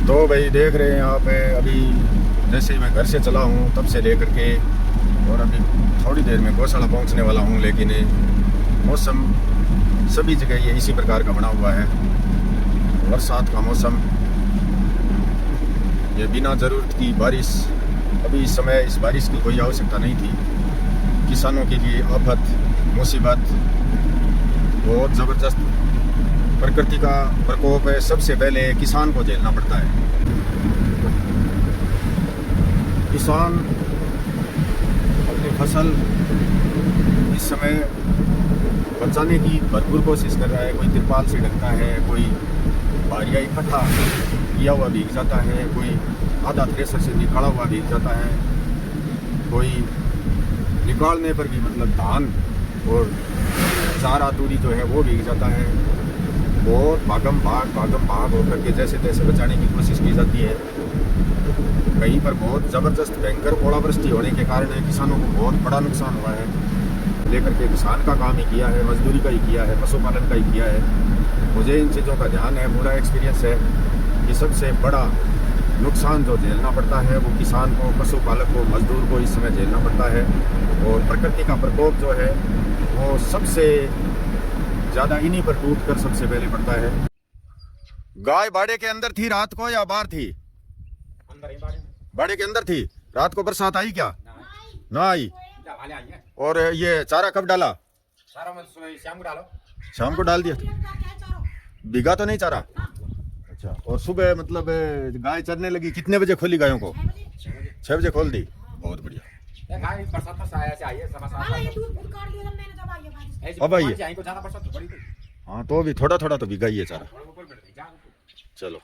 तो भाई देख रहे हैं आप अभी जैसे ही मैं घर से चला हूँ तब से लेकर के और अभी थोड़ी देर में गौशाला पहुँचने वाला हूँ, लेकिन मौसम सभी जगह ये इसी प्रकार का बना हुआ है। बरसात का मौसम, ये बिना ज़रूरत की बारिश, अभी इस समय इस बारिश की कोई आवश्यकता नहीं थी। किसानों के लिए आफत, मुसीबत, बहुत ज़बरदस्त प्रकृति का प्रकोप है। सबसे पहले किसान को झेलना पड़ता है। किसान अपनी फसल इस समय बचाने की भरपूर कोशिश कर रहा है। कोई तिरपाल से ढकता है, कोई भारिया इकट्ठा किया हुआ भीग जाता है, कोई आधा थ्रेसर से निकाला हुआ भीग जाता है, कोई निकालने पर भी मतलब धान और चारा तूरी जो है वो भीग जाता है। बहुत भागम भाग होकर के जैसे तैसे बचाने की कोशिश की जाती है। कहीं पर बहुत ज़बरदस्त भयंकर ओलावृष्टि होने के कारण किसानों को बहुत बड़ा नुकसान हुआ है। लेकर के किसान का काम ही किया है, मजदूरी का ही किया है, पशुपालन का ही किया है। मुझे इन चीज़ों का ध्यान है, पूरा एक्सपीरियंस है कि सबसे बड़ा नुकसान जो झेलना पड़ता है वो किसान को, पशुपालक को, मजदूर को इस समय झेलना पड़ता है। और प्रकृति का प्रकोप जो है वो सबसे ज़्यादा इन्हीं पर टूट कर सबसे पहले पड़ता है। गाय बाड़े के अंदर थी रात को या बाहर थी? अंदर ही बाड़े के अंदर थी। रात को बरसात आई क्या? ना आई। आई है। और ये चारा कब डाला? सारा मैं शाम को डालो। शाम को डाल दिया। भीगा तो नहीं चारा? अच्छा। और सुबह मतलब गाय चरने लगी कितने बजे खोली गायों को? 6 बजे खोल दी। बहुत बढ़िया। बरसात में साया से आई है, अब आई है। को ज्यादा बरसात बड़ी थी। हाँ, तो अभी थोड़ा थोड़ा तो भीगा ही है चारा। चलो,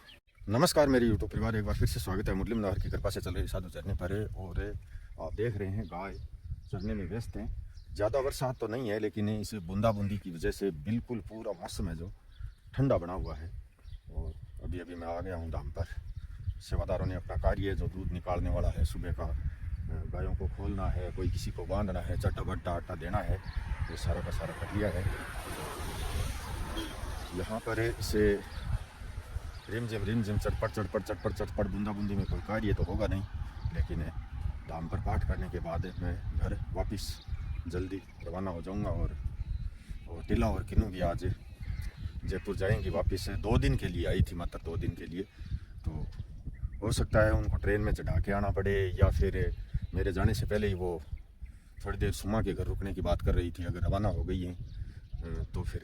नमस्कार मेरे यूट्यूब परिवार, एक बार फिर से स्वागत है। मुरली मनोहर की कृपा से चल रही साधु चरने पर है। और आप देख रहे हैं गाय चरने में व्यस्त हैं। ज़्यादा बरसात तो नहीं है, लेकिन इस बूंदाबूंदी की वजह से बिल्कुल पूरा मौसम है जो ठंडा बना हुआ है। और अभी मैं आ गया हूँ दाम पर। सेवादारों ने अपना कार्य जो दूध निकालने वाला है, सुबह का गायों को खोलना है, कोई किसी को बांधना है, चट्टा बट्टा आटा देना है, ये सारा का सारा कर लिया है। यहाँ पर इसे रिमझिम चटपट बूंदाबूंदी में कोई कार्य तो होगा नहीं, लेकिन दाम पर पाठ करने के बाद मैं घर वापस जल्दी रवाना हो जाऊंगा। और टिला और किन्नू भी आज जयपुर जाएंगी वापस। 2 दिन के लिए आई थी, मात्र 2 दिन के लिए। तो हो सकता है उनको ट्रेन में चढ़ा के आना पड़े, या फिर मेरे जाने से पहले ही वो थोड़ी देर सुमा के घर रुकने की बात कर रही थी। अगर रवाना हो गई है तो फिर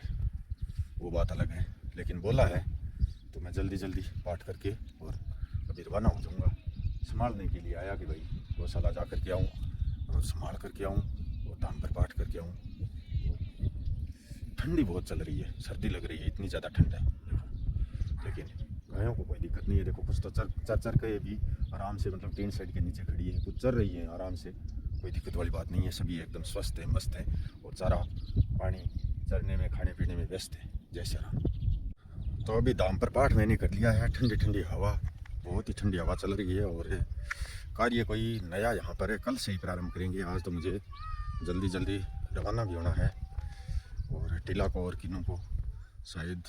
वो बात अलग है, लेकिन बोला है तो मैं जल्दी पाठ करके और अभी रवाना हो जाऊँगा। संभालने के लिए आया कि भाई गौशाला जा करके आऊँ और संभाल करके आऊँ और दाम पर पाठ करके आऊँ। ठंडी बहुत चल रही है, सर्दी लग रही है, इतनी ज़्यादा ठंड है। लेकिन गायों को कोई दिक्कत नहीं है। देखो, कुछ तो चर के भी आराम से, मतलब टीन शेड के नीचे खड़ी है, कुछ चर रही है आराम से, कोई दिक्कत वाली बात नहीं है। सभी एकदम स्वस्थ हैं, मस्त हैं और चारा पानी चरने में, खाने पीने में व्यस्त है जैसे राम। तो अभी दाम पर पाठ मैंने कर लिया है। ठंडी ठंडी हवा, बहुत ही ठंडी हवा चल रही है। और कार्य कोई नया यहाँ पर है, कल से ही प्रारंभ करेंगे। आज तो मुझे जल्दी रवाना भी होना है और टिला को और किन्नू को शायद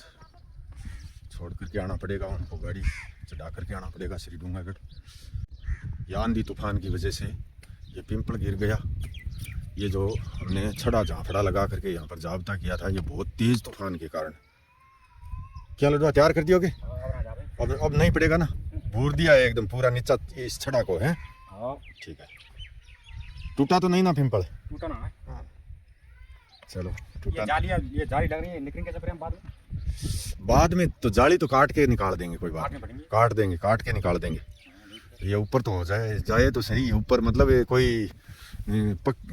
छोड़ करके आना पड़ेगा, उनको गाड़ी चढ़ा करके आना पड़ेगा श्री डूंगागढ़। या आंधी तूफान की वजह से ये पिंपल गिर गया। ये जो हमने छड़ा झांफड़ा लगा करके यहाँ पर जाब्ता किया था, ये बहुत तेज तूफान के कारण। क्या लड़वा तैयार कर दियोगे? अब नहीं पड़ेगा ना? भूर दिया है एकदम पूरा नीचा इस छड़ा को है। ठीक है। टूटा तो नहीं ना पिंपल? टूटा ना है। चलो, टूटा। ये जाली लग रही है, निकलेंगे कैसे हम बाद में तो जाली तो काट के निकाल देंगे, कोई बात नहीं, काट के निकाल देंगे। ये ऊपर तो हो जाए तो सही। ऊपर मतलब ये कोई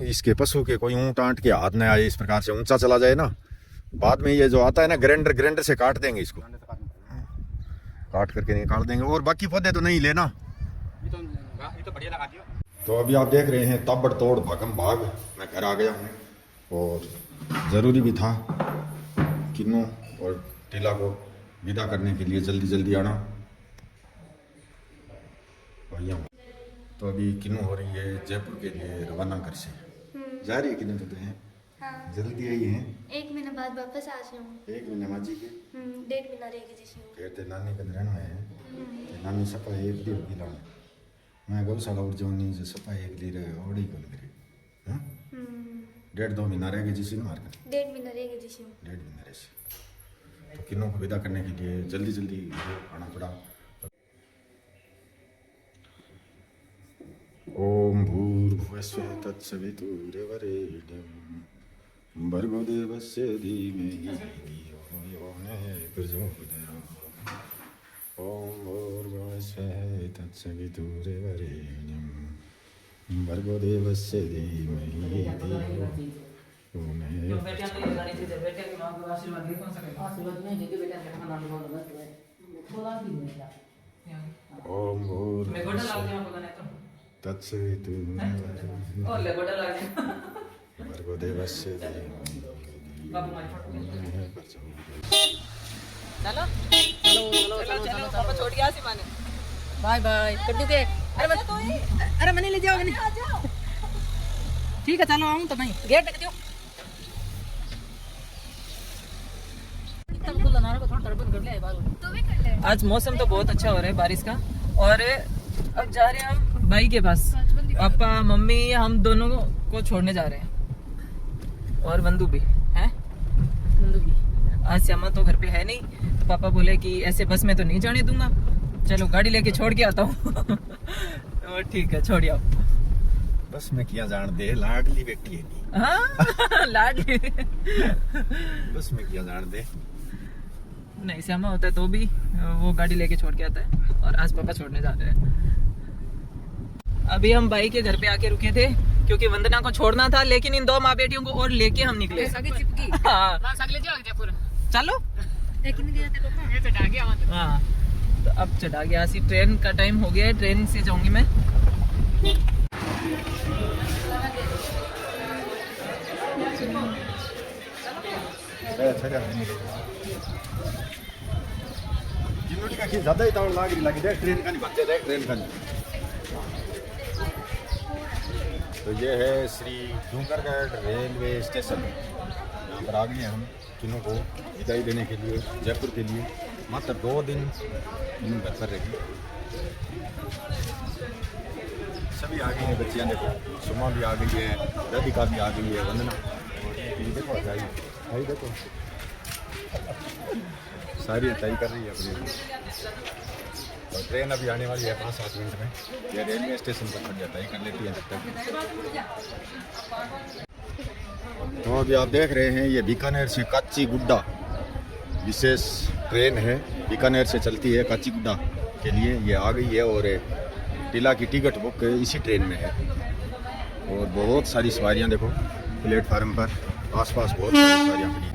इसके पशु के, कोई ऊँट आंट के हाथ न आए, इस प्रकार से ऊंचा चला जाए ना। बाद में ये जो आता है ना ग्राइंडर से काट देंगे, इसको काट करके निकाल देंगे। और बाकी पौधे तो नहीं लेना, ये तो बढ़िया लगा दियो। तो अभी आप देख रहे हैं ताबड़तोड़ भागम भाग मैं घर आ गया हूँ। और ज़रूरी भी था किन्नू और टिला को विदा करने के लिए जल्दी आना। भैया तो अभी किन्नू हो रही है जयपुर के लिए रवाना। घर से जा रही है किन्नू तो हैं। हाँ। जल्दी आई है। 1 महीने बाद वापस आ जाऊँ। 1 महीने माजी के 1.5 महीना रहेगी जिसे। फिर ते नानी का रहना है। नानी सपा एक दी होगी लाने मैं गौशाला और जोनी जो सपा एक ली रहे और ही कल करे हाँ 1.5-2 महीना रहेगी जिसी मार कर 1.5 महीना रहेगी जिसी 1.5 महीना रहे तो किन्नों को विदा करने के लिए जल्दी जल्दी आना पड़ा। ओम भूर्भुवस्सुः तत्सवितुर्वरेण्यं भर्गो देवस्य धीमहि धियो यो नः प्रचोदयात्। ओम भूर्भुवस्सुः तत्सवितुर्वरेण्यं भर्गो देवस्य धीमहि धियो यो नः। बेटियां तो लगानी चाहिए बेटे की मां को आशीर्वाद दे कौन सा आशीर्वाद नहीं देगी बेटा के खाना नहीं बोलो बस थोड़ा भी नहीं था ओम भूर्भुवस्सुः मैं गोटा लाग दिया पता नहीं तो तत्सवितुर्वरेण्यं और ले गोटा लाग दिया भर्गो देवस्य धीमहि बाबू मारी फोटो यो नः प्रचोदयात्। चलो चलो चलो चलो पापा छोड़ गया सी माने बाय बाय कर दे अरे मनी ले जाओगे नहीं ठीक है चलो आऊं तो मैं गेट ढक दियो तब तो लनार को थोड़ा तरबन कर ले बाल तो भी कर ले। आज मौसम तो बहुत अच्छा हो रहा है बारिश का और अब जा रहे हैं हम भाई के पास पापा मम्मी हम दोनों को छोड़ने जा रहे हैं और बंधु भी हैं बंधु भी आज श्यामा तो घर पे है नहीं तो पापा बोले कि ऐसे बस में तो नहीं जाने दूंगा चलो गाड़ी लेके छोड़ के आता हूँ तो ठीक है छोड़ आओ बस में किया जान दे लाडली बेटी है नी हाँ लाडली बस में किया जान दे नहीं श्यामा होता है तो भी वो गाड़ी लेके छोड़ के आता है और आज पापा छोड़ने जा रहे हैं। अभी हम भाई के घर पे आके रुके थे क्योंकि वंदना को छोड़ना था लेकिन इन 2 माँ बेटियों को और लेके हम निकले हाँ चलो हाँ तो अब चढ़ा गया सी ट्रेन का टाइम हो गया है ट्रेन से जाऊंगी मैं ज्यादा ही तावड़ लाग रही लगी देख ट्रेन का नहीं बच्चे देख ट्रेन का नहीं। तो ये है श्री डूंगरगढ़ रेलवे स्टेशन यहाँ पर आ गए हैं हम किन्नों को विदाई देने के लिए जयपुर के लिए मात्र 2 दिन किन्नों घर पर रहेगी। सभी आ गई हैं बच्चियाँ देखो सुमा भी आ गई है राधिका भी आ गई है वंदना ये देखो भाई देखो सारी तय कर रही है अपनी और ट्रेन अभी आने वाली है 5-7 मिनट में ये रेलवे स्टेशन पर खड़ जाता है कर लेती है जब तक। तो अभी आप देख रहे हैं ये बीकानेर से काचीगुड्डा विशेष ट्रेन है बीकानेर से चलती है काचीगुड्डा के लिए ये आ गई है और टिला की टिकट बुक इसी ट्रेन में है और बहुत सारी सवारियां देखो प्लेटफार्म पर आसपास बहुत सारी सवारियां खड़ी हैं।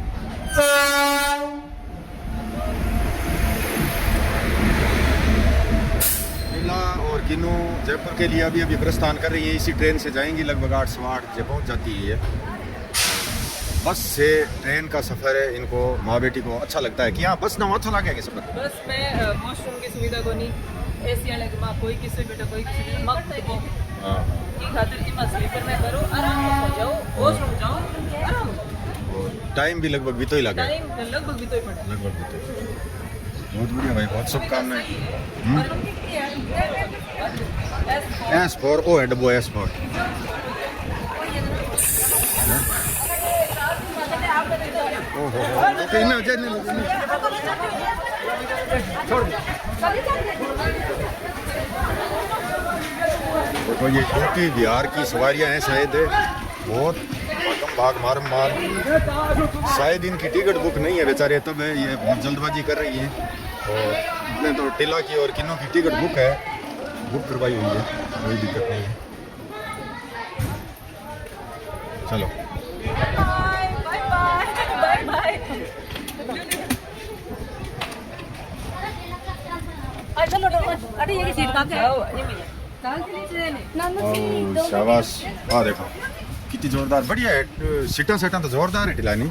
और किन्नू जयपुर के लिए अभी प्रस्थान कर रही है इसी ट्रेन से जाएंगी लगभग 8-8 बजे पहुंच जाती है। बस से ट्रेन का सफ़र है इनको माँ बेटी को अच्छा लगता है कि यहाँ बस ना अच्छा लगे कि सफ़र बस में वॉशरूम की सुविधा को नहीं एसी लगे माँ कोई किसी बेटा कोई किसी माँ की खातिर की मत स्लीपर में करो आराम से जाओ वॉशरूम जाओ आराम टाइम भी लगभग भी तो ही लगे टाइम लगभग भी तो ही पड़े लगभग भी तो बहुत बढ़िया भाई बहुत शुभकामनाएं। एस फॉर ओ है डब्बो एस फॉर ओहो ओके ना जय छोड़ देखो ये यूपी बिहार की सवारियां हैं शायद बहुत भाग मार शायद इनकी टिकट बुक नहीं है बेचारे तब है ये बहुत जल्दबाजी कर रही है और इतने तो टिला की और किन्नों की टिकट बुक है बुक करवाई हुई है कोई दिक्कत नहीं है। चलो शाबाश हाँ देखो कितनी जोरदार बढ़िया है सीटा तो जोरदार है टिलानी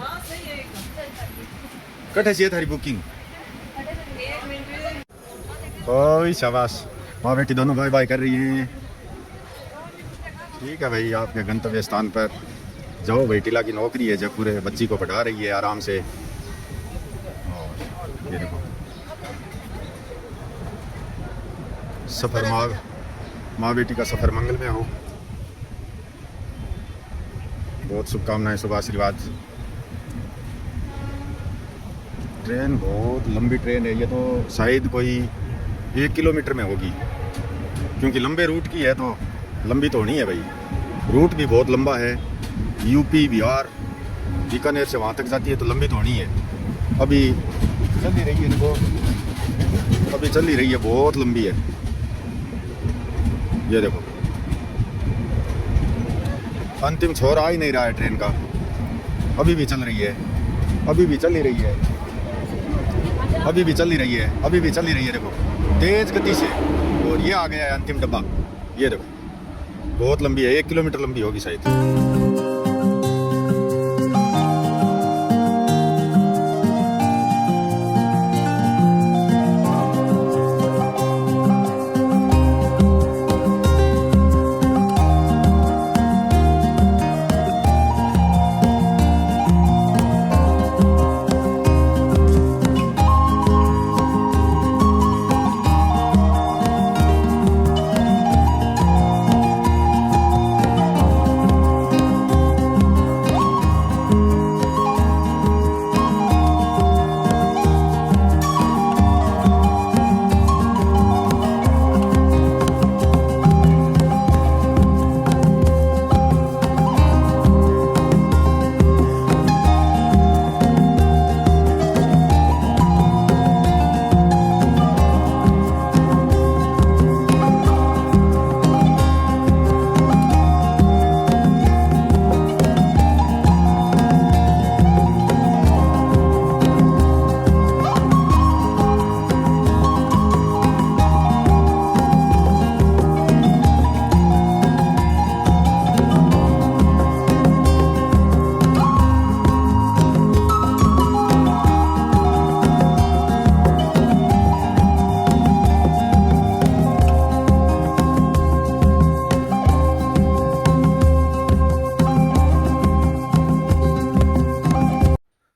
कटे चाहिए थारी बुकिंग ओए शाबाश माँ बेटी दोनों बाय बाय कर रही हैं। ठीक है भाई आपके गंतव्य स्थान पर जाओ भाई टिला की नौकरी है जयपुर है बच्ची को पढ़ा रही है आराम से और ये देखो सफ़र माँ बेटी का सफ़र मंगल में हो। बहुत शुभकामनाएं, शुभ आशीर्वाद। ट्रेन बहुत लंबी ट्रेन है, ये तो शायद कोई 1 किलोमीटर में होगी, क्योंकि लंबे रूट की है तो लंबी तो होनी है भाई। रूट भी बहुत लंबा है, यूपी बिहार बीकानेर से वहाँ तक जाती है तो लंबी तो होनी है। अभी चल ही रही है, देखो अभी चल ही रही है, बहुत लंबी है। ये देखो अंतिम छोर आ ही नहीं रहा है ट्रेन का, अभी भी चल रही है, अभी भी चल ही रही है, अभी भी चल ही रही है, अभी भी चल ही रही है। देखो तेज गति से, और ये आ गया है अंतिम डब्बा। ये देखो बहुत लंबी है, 1 किलोमीटर लंबी होगी शायद।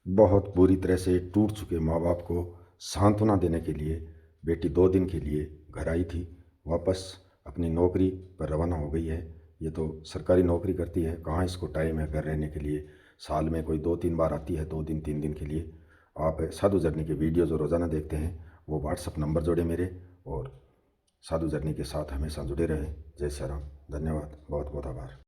बहुत बुरी तरह से टूट चुके माँ बाप को सांत्वना देने के लिए बेटी 2 दिन के लिए घर आई थी, वापस अपनी नौकरी पर रवाना हो गई है। ये तो सरकारी नौकरी करती है, कहाँ इसको टाइम है घर रहने के लिए। साल में कोई 2-3 बार आती है, 2 दिन 3 दिन के लिए। आप साधु जर्नी के वीडियो जो रोज़ाना देखते हैं वो व्हाट्सअप नंबर जोड़े मेरे, और साधु जर्नी के साथ हमेशा जुड़े रहें। जय श्री राम, धन्यवाद, बहुत बहुत आभार।